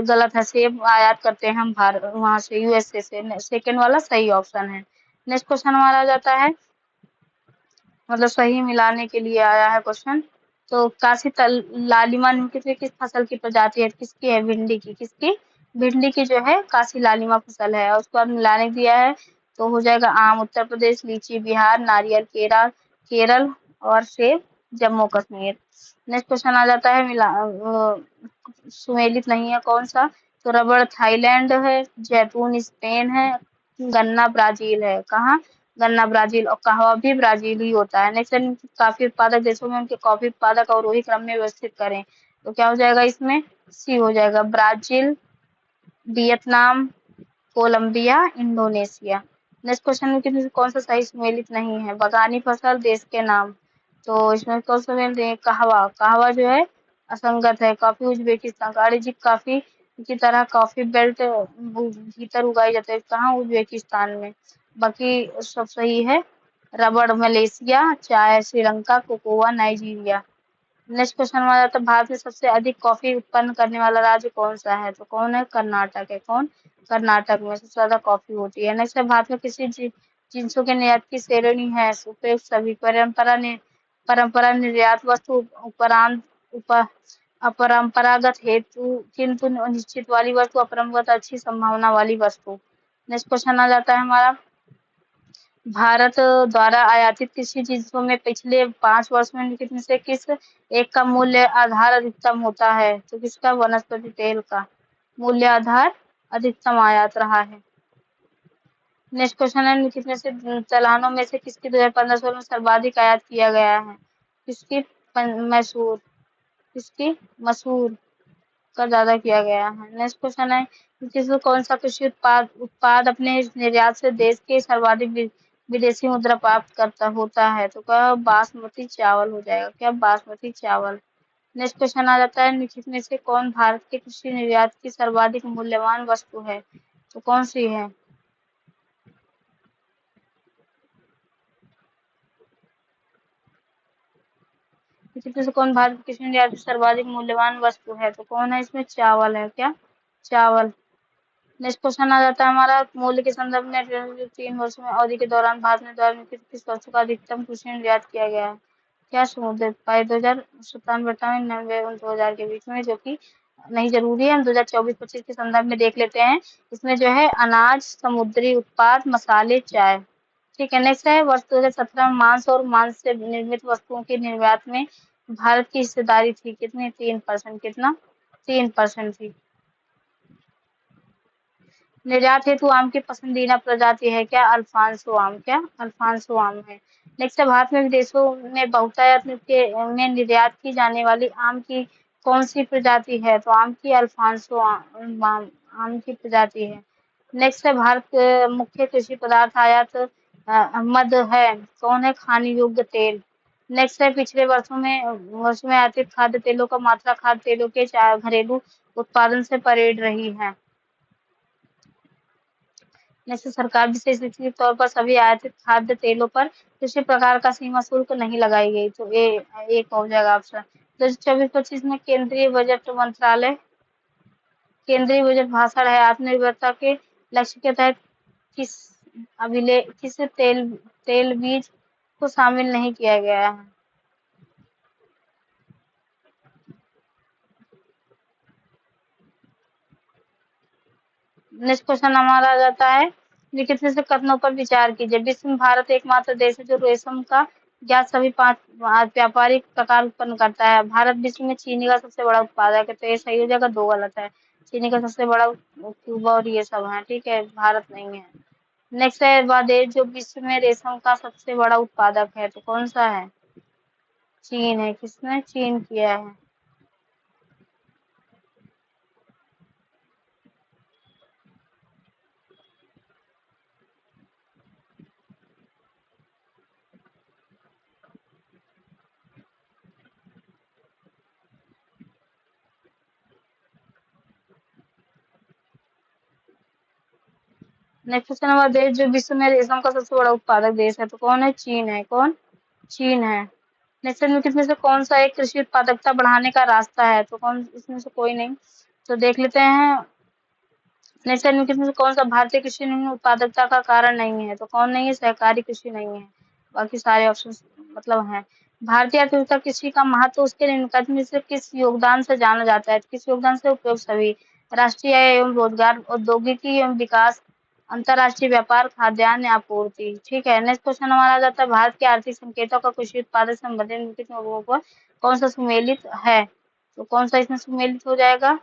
गलत है। सेब आयात करते हैं हम भारत वहां से, यूएसए से। सेकंड वाला सही ऑप्शन है। नेक्स्ट क्वेश्चन हमारा आ जाता है, मतलब सही मिलाने के लिए आया है क्वेश्चन। तो काशी लालिमा निम्नलिखित में किस फसल की प्रजाति है? किसकी है? भिंडी की। किसकी? भिंडी की जो है काशी लालिमा फसल है। और उसको बाद मिलाने दिया है तो हो जाएगा आम उत्तर प्रदेश, लीची बिहार, नारियल केरल केरल और सेब जम्मू कश्मीर। नेक्स्ट क्वेश्चन आ जाता है, सुमेलित नहीं है कौन सा? तो रबड़ थाईलैंड है, जैतून स्पेन है, गन्ना ब्राजील है। कहाँ? गन्ना ब्राजील। और कहवा भी ब्राजील ही होता है। नेक्स्ट, कॉफी उत्पादक देशों में उनके कॉफी उत्पादक अवरोही क्रम में व्यवस्थित करें। तो क्या हो जाएगा इसमें? सी हो जाएगा, Brazil, Vietnam, Colombia, Indonesia. Next question में किसी कौन सा सही सुमेलित नहीं है? बगानी फसल, देश के नाम। तो इसमें कौन सा सुमेलित है? कहवा। कहवा जो है असंगत है। कॉफी उज्बेकिस्तान, वाणिज्यिक कॉफी की तरह कॉफी बेल्ट भीतर उगाई जाती है। कहाँ? उज्बेकिस्तान में। बाकी सब सही है। रबड़ मलेशिया, चाय Sri Lanka, cocoa Nigeria. Next question हमारा आता है, भारत में सबसे अधिक कॉफी उत्पन्न करने वाला राज्य कौन सा है? तो कौन है? कर्नाटक है। कौन? कर्नाटक में सबसे ज्यादा कॉफी होती है। नेक्स्ट है, भारत में किसी जिनसों के निर्यात की श्रेणी है? उपयुक्त सभी। परंपरा निर्यात वस्तु, उपरांत उप अपरंपरागत हेतु किंतु निश्चित वाली वस्तु, अपरंपरागत अच्छी संभावना वाली वस्तु। नेक्स्ट क्वेश्चन आ जाता है हमारा, भारत द्वारा आयातित कृषि चीजों में पिछले 5 वर्ष में निम्नलिखित से किस एक का मूल्य आधार अधिकतम होता है? तो किसका? वनस्पति तेल का मूल्य आधार अधिकतम आयात रहा है। नेक्स्ट क्वेश्चन है, निम्नलिखित में से दलहनों में से किसकी 2015-16 में सर्वाधिक आयात किया गया है? किसकी? मैसूर। किसकी? मसूर का ज्यादा किया गया है। नेक्स्ट क्वेश्चन है, किसी कौन सा कृषि उत्पाद उत्पाद अपने निर्यात से देश के सर्वाधिक विदेशी मुद्रा प्राप्त करता होता है? तो क्या? बासमती चावल हो जाएगा। क्या? बासमती चावल। नेक्स्ट क्वेश्चन आ जाता है, निम्नलिखित में से कौन भारत के कृषि निर्यात की सर्वाधिक मूल्यवान वस्तु है? तो कौन सी है? निम्नलिखित में से कौन भारत के कृषि निर्यात की सर्वाधिक मूल्यवान वस्तु है? तो कौन है इसमें? चावल है। क्या? चावल। नेक्स्ट क्वेश्चन आ जाता है हमारा, मूल्य के संदर्भ में 3 वर्षों में अवधि के दौरान भारत में द्वारा किस वस्तु का अधिकतम कृषि निर्यात किया गया है? क्या? समुद्र पाई 2097-98 और 2000 के बीच में, जो कि नहीं जरूरी है। हम 2024-25 के संदर्भ में देख लेते हैं। इसमें जो है अनाज, समुद्री उत्पाद, मसाले, चाय। ठीक है। नेक्स्ट है, वर्ष 2017 में मांस और मांस से निर्मित वस्तुओं के निर्यात में भारत की हिस्सेदारी थी कितनी? 3%। कितना? 3% थी। निर्यात हेतु आम की पसंदीदा प्रजाति है? क्या? अल्फांसो आम। क्या? अल्फांसो आम है। नेक्स्ट है, भारत में विदेशों में बहुतायत में निर्यात की जाने वाली आम की कौन सी प्रजाति है? तो आम की अल्फांसो आम की प्रजाति है। नेक्स्ट है, भारत के मुख्य कृषि पदार्थ आयात मद है। कौन है? खाने योग्य तेल। नेक्स्ट है, पिछले वर्षों में आयातित खाद्य तेलों का मात्रा खाद्य तेलों के घरेलू उत्पादन से परेड रही है। जैसे सरकार विशेष के तौर पर सभी आयातित खाद्य तेलों पर किसी प्रकार का सीमा शुल्क नहीं लगाई गई। तो ये एक हो जाएगा ऑप्शन। 2024-25 में केंद्रीय बजट भाषण है, आत्मनिर्भरता के लक्ष्य के तहत किस किस तेल बीज को शामिल नहीं किया गया है। नेक्स्ट क्वेश्चन हमारा आ जाता है, निम्नलिखित में से कथनों पर विचार कीजिए। विश्व में भारत एकमात्र देश है जो रेशम का ज्ञात सभी 5 व्यापारिक प्रकार उत्पन्न करता है। भारत विश्व में चीनी का सबसे बड़ा उत्पादक है, तो ये सही हो जाएगा, 2 गलत है। चीनी का सबसे बड़ा क्यूबा और ये सब है, ठीक है, भारत नहीं है। नेक्स्ट है, वह देश जो विश्व में रेशम का सबसे बड़ा उत्पादक है, तो कौन सा है? चीन है। किसने? चीन किया है। नेक्स्ट क्वेश्चन, हमारा देश जो विश्व में रेशम का सबसे बड़ा उत्पादक देश है, तो कौन है? चीन है। कौन? चीन है। नेक्स्ट निम्नलिखित में से कौन सा एक कृषि उत्पादकता बढ़ाने का रास्ता है, तो कौन? इसमें से कोई नहीं, तो देख लेते हैं। नेक्स्ट निम्नलिखित में से कौन सा भारतीय कृषि में उत्पादकता का कारण नहीं है, तो कौन नहीं है? सहकारी कृषि नहीं है। बाकी सारे ऑप्शन मतलब हैं। भारतीय अर्थव्यवस्था कृषि का महत्व उसके निम्नलिखित में से किस योगदान से जाना जाता है? किस योगदान से? उपयोग सभी, राष्ट्रीय आय एवं रोजगार, औद्योगिकी एवं विकास, अंतर्राष्ट्रीय व्यापार, खाद्यान्न आपूर्ति। ठीक है। नेक्स्ट क्वेश्चन हमारा आ जाता है, भारत के आर्थिक संकेतों का कृषि उत्पादन से संबंधित निम्नलिखित लोगों पर कौन सा सुमेलित है, तो कौन सा इसमें सुमेलित हो जाएगा?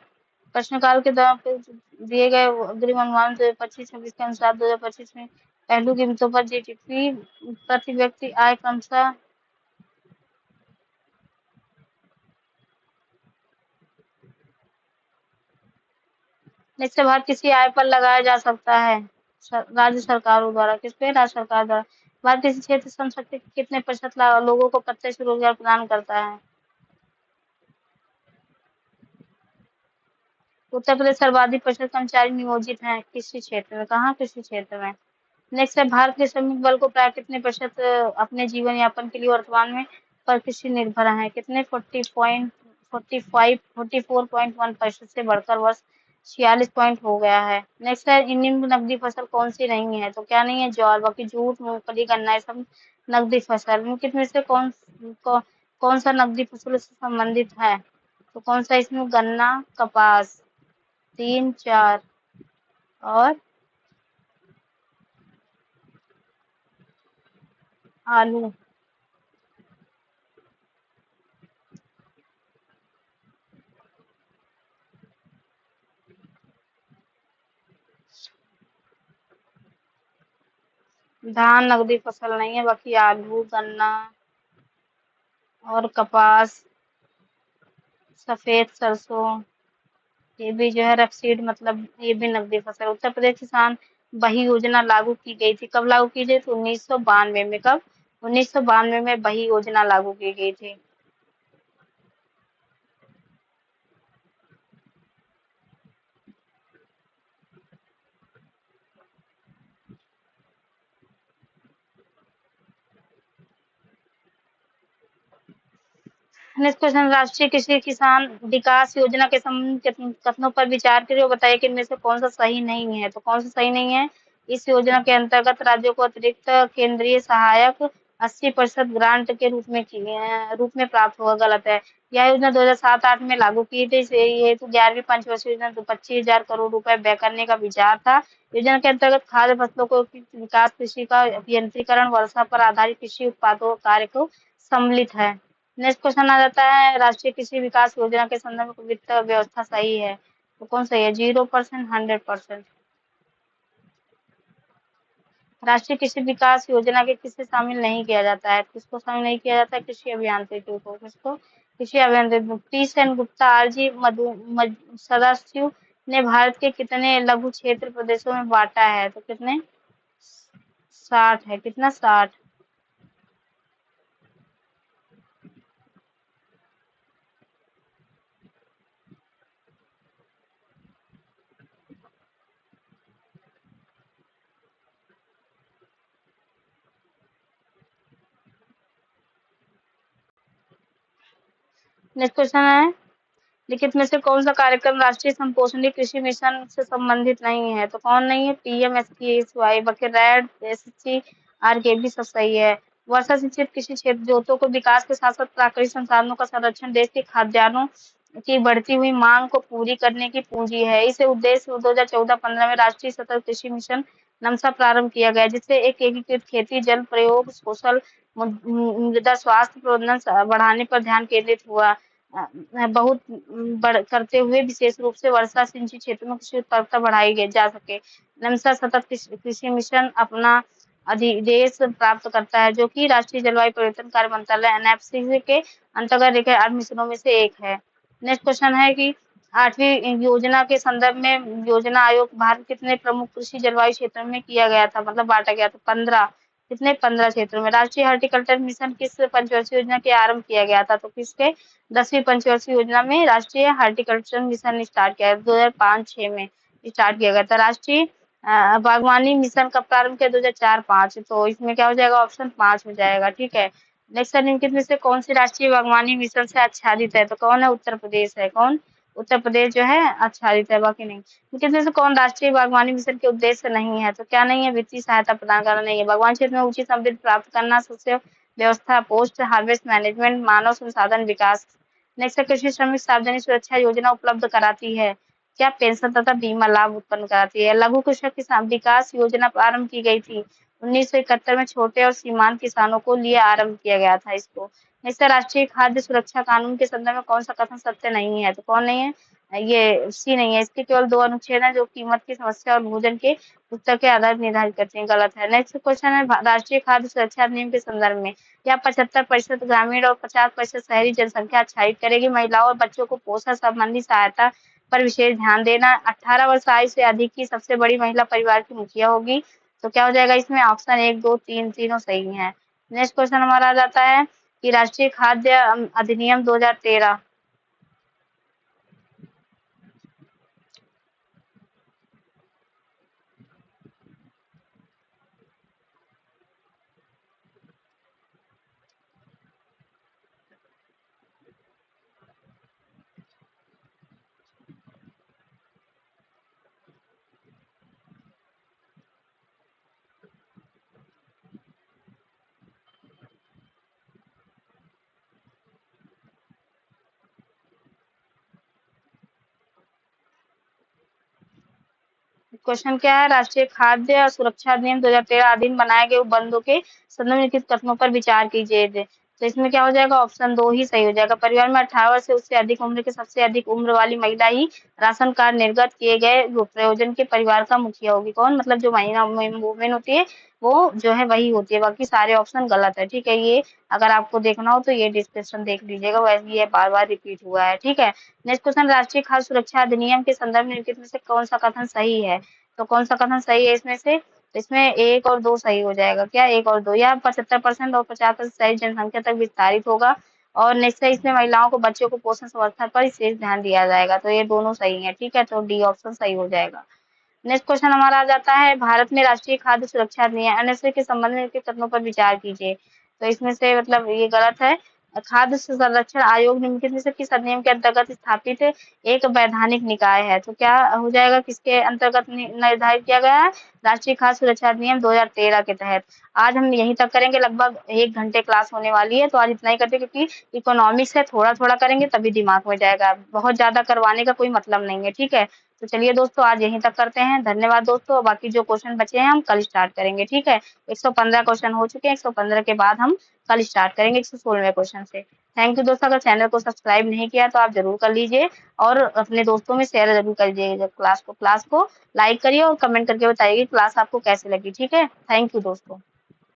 प्रश्नकाल के दौरान पे दिए गए अग्रिम अनुमान 2025-26 के अनुसार 2025 में पहलू कीमतों पर जीडीपी प्रति व्यक्ति आय क्रमशः निश्चय भार किसी आय पर लगाया जा सकता है? राज्य सरकारों द्वारा। किस पे? राज्य सरकार द्वारा। भारत किसी क्षेत्र संस्कृति के कितने प्रतिशत लोगों को प्रत्यक्ष रोजगार प्रदान करता है? उत्तर प्रदेश सर्वाधिक प्रतिशत कर्मचारी नियोजित हैं कृषि क्षेत्र में। कहाँ? कृषि क्षेत्र में। नेक्स्ट है, भारत के श्रमिक बल को प्राय कितने प्रतिशत अपने जीवन यापन के लिए वर्तमान में पर कृषि निर्भर है? कितने? 44.1% से बढ़कर वर्ष 46 पॉइंट हो गया है। नेक्स्ट है, निम्न नकदी फसल कौन सी नहीं है, तो क्या नहीं है? ज्वार। बाकी जूट, मूंगफली, गन्ना, ये सब नकदी फसल। कितने से कौन सा नकदी फसलों से संबंधित है, तो कौन सा इसमें? गन्ना, कपास, 3, 4 और आलू। धान नकदी फसल नहीं है, बाकी आलू, गन्ना और कपास, सफेद सरसों, ये भी जो है रेपसीड, मतलब ये भी नकदी फसल। उत्तर प्रदेश किसान बही योजना लागू की गई थी, कब लागू की गई थी? 1992 में। कब? 1992 में बही योजना लागू की गई थी। नेक्स्ट क्वेश्चन, राष्ट्रीय कृषि किसान विकास योजना के संबंध कथनों पर विचार करिए और बताइए कि इनमें से कौन सा सही नहीं है, तो कौन सा सही नहीं है? इस योजना के अंतर्गत राज्यों को अतिरिक्त केंद्रीय सहायक 80% ग्रांट के रूप में प्राप्त होगा। गलत है। यह योजना 2007-8 में लागू की थी। ये तो 11वीं पंचवर्षीय योजना, तो 25,000 करोड़ रुपए व्यय करने का विचार था। योजना के अंतर्गत खाद्य फसलों को विकास, कृषि का यंत्रीकरण, वर्षा पर आधारित कृषि उत्पादों कार्य को सम्मिलित है। नेक्स्ट क्वेश्चन आ जाता है, राष्ट्रीय कृषि विकास योजना के संदर्भ में वित्त व्यवस्था सही है, तो कौन सही है? 0%, 100%। राष्ट्रीय कृषि विकास योजना के किसे शामिल नहीं किया जाता है? किसको शामिल नहीं किया जाता है? कृषि अभियांत्रिकी को। किसको? कृषि अभियांत्रिकी। टी सेन गुप्ता, आरजी सदाशिव ने भारत के कितने लघु क्षेत्र प्रदेशों में बांटा है, तो कितने? 60 है। कितना? 60। नेक्स्ट क्वेश्चन है, लिखित में से कौन सा कार्यक्रम राष्ट्रीय संपोषणीय कृषि मिशन से संबंधित नहीं है, तो कौन नहीं है? पीएम एसकेएसवाई, बाकी रेड, एससी, आरकेबी सब सही है। वर्षा सिंचित कृषि क्षेत्र जोतों को विकास के साथ साथ प्राकृतिक संसाधनों का संरक्षण, देश के खाद्यान्नों की बढ़ती हुई मांग को पूरी करने की पूंजी है। इस उद्देश्य 2014-15 में राष्ट्रीय सतत कृषि मिशन नमसा प्रारंभ किया गया, जिससे एक एकीकृत खेती, जल प्रयोग, सोशल मृदा स्वास्थ्य प्रबंधन बढ़ाने पर ध्यान केंद्रित हुआ। बहुत बढ़ करते हुए विशेष रूप से वर्षा सिंचित क्षेत्र में कृषि उत्पादकता बढ़ाई जा सके। नमसा सतत कृषि मिशन अपना अधिदेश प्राप्त करता है, जो कि राष्ट्रीय जलवायु परिवर्तन कार्य मंत्रालय एनएफसी के अंतर्गत रेखे 8 मिशनों में से एक है। नेक्स्ट क्वेश्चन है कि 8वीं योजना के संदर्भ में योजना आयोग भारत कितने प्रमुख कृषि जलवायु क्षेत्रों में किया गया था, मतलब बांटा गया था? 15। कितने? 15 क्षेत्रों में। राष्ट्रीय हॉर्टिकल्चर मिशन किस पंचवर्षीय योजना के आरंभ किया गया था? तो किसके? 10वीं पंचवर्षीय योजना में राष्ट्रीय हॉर्टिकल्चर मिशन स्टार्ट किया 2005-6 में स्टार्ट किया गया था। राष्ट्रीय बागवानी मिशन कब प्रारंभ किया? 2004-5। तो इसमें क्या हो जाएगा? ऑप्शन 5 हो जाएगा। ठीक है। नेक्स्ट, निम्नलिखित में से कौन सी राष्ट्रीय बागवानी मिशन से आच्छादित है? तो कौन है? उत्तर प्रदेश है। कौन? उत्तर प्रदेश जो है आच्छादित है, बाकी नहीं। निम्नलिखित में से कौन राष्ट्रीय बागवानी मिशन के उद्देश्य नहीं है? तो क्या नहीं है? वित्तीय सहायता प्रदान करना नहीं है। बागवानी क्षेत्र में उचित समृद्धि प्राप्त करना, शस्य व्यवस्था, पोस्ट हार्वेस्ट मैनेजमेंट, मानव संसाधन विकास। नेक्स्ट, कृषि श्रमिक सार्वजनिक सुरक्षा योजना उपलब्ध कराती है। क्या? पेंशन तथा बीमा लाभ उत्पन्न कराती है। लघु कृषक किसान विकास योजना प्रारंभ की गई थी 1971 में, छोटे और सीमांत किसानों को लिए आरंभ किया गया था इसको। इससे राष्ट्रीय खाद्य सुरक्षा कानून के संदर्भ में कौन सा कथन सत्य नहीं है? तो कौन नहीं है? ये सी नहीं है। इसके केवल 2 अनुच्छेद हैं जो कीमत की समस्या और भोजन के उत्तर के आधार निर्धारित करते हैं। गलत है। नेक्स्ट क्वेश्चन है राष्ट्रीय खाद्य सुरक्षा अधिनियम के संदर्भ में या 75% ग्रामीण और 50% शहरी जनसंख्या आच्छादित करेगी। महिलाओं और बच्चों को पोषण संबंधी सहायता पर विशेष ध्यान देना। 18 वर्ष आयु से अधिक की सबसे बड़ी महिला परिवार की मुखिया होगी। तो क्या हो जाएगा इसमें? ऑप्शन 1, 2, 3 तीनों सही है। नेक्स्ट क्वेश्चन हमारा आ जाता है कि राष्ट्रीय खाद्य अधिनियम 2013। क्वेश्चन क्या है? राष्ट्रीय खाद्य सुरक्षा अधिनियम 2013 अधीन बनाए गए उपबंधों के संदर्भ में निम्नलिखित कथनों पर विचार कीजिए। तो इसमें क्या हो जाएगा? ऑप्शन 2 ही सही हो जाएगा। परिवार में 18 वर्ष से उससे अधिक उम्र के सबसे अधिक उम्र वाली महिला ही राशन कार्ड निर्गत किए गए प्रयोजन के परिवार का मुखिया होगी। कौन? मतलब जो महिला वुमेन होती है वो जो है वही होती है। बाकी सारे ऑप्शन गलत है। ठीक है। ये अगर आपको देखना हो तो ये डिस्कशन देख लीजिएगा, वैसे ये बार बार रिपीट हुआ है। ठीक है। नेक्स्ट क्वेश्चन, राष्ट्रीय खाद्य सुरक्षा अधिनियम के संदर्भ में निम्नलिखित में से कौन सा कथन सही है? तो कौन सा कथन सही है इसमें से? तो इसमें 1 और 2 सही हो जाएगा। क्या? 1 और 2 या 75% और 50% शहरी जनसंख्या तक विस्तारित होगा। और नेक्स्ट है इसमें महिलाओं को, बच्चों को पोषण संवर्धन पर विशेष ध्यान दिया जाएगा। तो ये दोनों सही है। ठीक है। तो डी ऑप्शन सही हो जाएगा। नेक्स्ट क्वेश्चन हमारा आ जाता है भारत में राष्ट्रीय खाद्य सुरक्षा अधिनियम एनएसए के संबंध में के कथनों पर विचार कीजिए। तो इसमें से मतलब ये गलत है। खाद्य संरक्षण आयोग निम्नलिखित में से किस अधिनियम के अंतर्गत स्थापित एक वैधानिक निकाय है? तो क्या हो जाएगा? किसके अंतर्गत निर्धारित किया गया है? राष्ट्रीय खाद्य सुरक्षा अधिनियम 2013 के तहत। आज हम यहीं तक करेंगे, लगभग 1 घंटे क्लास होने वाली है, तो आज इतना ही करते क्योंकि इकोनॉमिक्स है, थोड़ा थोड़ा करेंगे तभी दिमाग में जाएगा। बहुत ज्यादा करवाने का कोई मतलब नहीं है। ठीक है। तो चलिए दोस्तों, आज यहीं तक करते हैं। धन्यवाद दोस्तों। बाकी जो क्वेश्चन बचे हैं हम कल स्टार्ट करेंगे। ठीक है। 115 क्वेश्चन हो चुके हैं। 115 के बाद हम कल स्टार्ट करेंगे 116वें क्वेश्चन से। थैंक यू दोस्तों। अगर चैनल को सब्सक्राइब नहीं किया तो आप जरूर कर लीजिए और अपने दोस्तों में शेयर जरूर कर दीजिए। क्लास को लाइक करिए और कमेंट करके बताइए कि क्लास आपको कैसे लगी। ठीक है। थैंक यू दोस्तों।